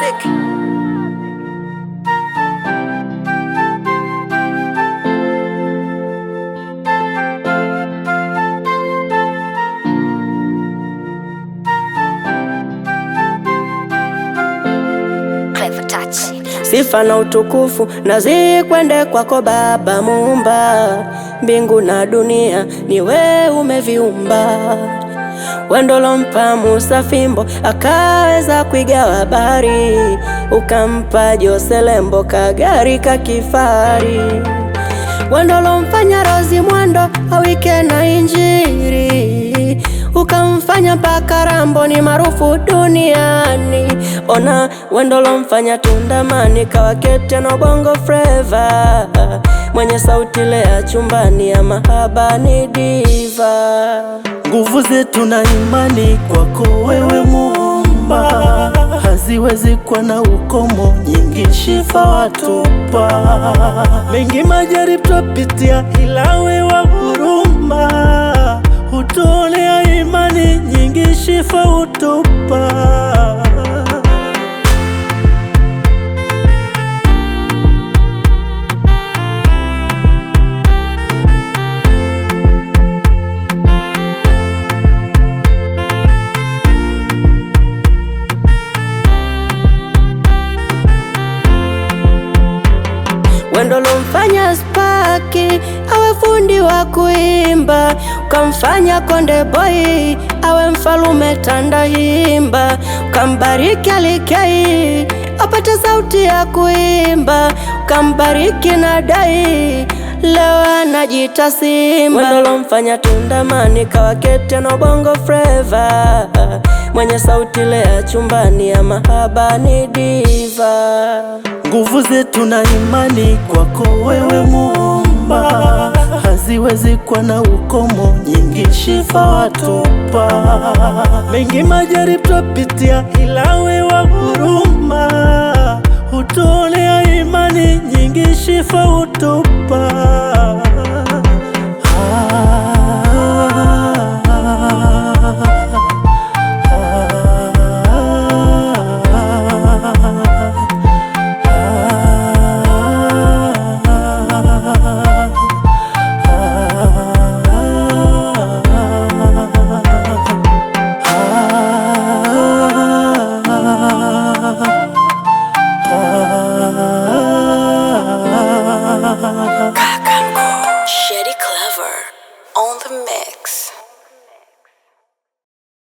Classic. Clever touch. Sifa na utukufu na zikwende kwako Baba Muumba, mbingu na dunia ni wewe umeviumba. Wendo lompa Musa fimbo akaweza kuigawa bahari, ukampa Joselembo kagari kakifari. Wendo lomfanya Rozi Mwando awike na Injili, ukamfanya mpaka Rambo ni maarufu duniani. Ona wendo lomfanya Tundamani kawakete na Bongo Flava, mwenye sauti lea chumbani ya mahaba ni diva. Nguvu zetu na imani kwako wewe Muumba, haziwezi kuwa na ukomo, nyingi shifa watupa. Mengi majaribu twapitia, ila wewe wa huruma, hutuonea imani, nyingi shifa hutupa. Wendo lomfanya Spaki awe fundi wa kuimba, ukamfanya Konde Boy awe mfalume Tandahimba, ukambariki Alikei apate sauti ya kuimba, ukambariki na Dai leo anajita Simba. Wendo lomfanya Tundamani kawakete na Bongo Flava, mwenye sauti lea chumbani ya mahaba ni diva. Nguvu zetu na imani kwako wewe Muumba, haziwezi kuwa na ukomo, nyingi shifa watupa. Mengi majaribu twapitia, ila wewe wa huruma, hutuonea imani, nyingi shifa hutupa.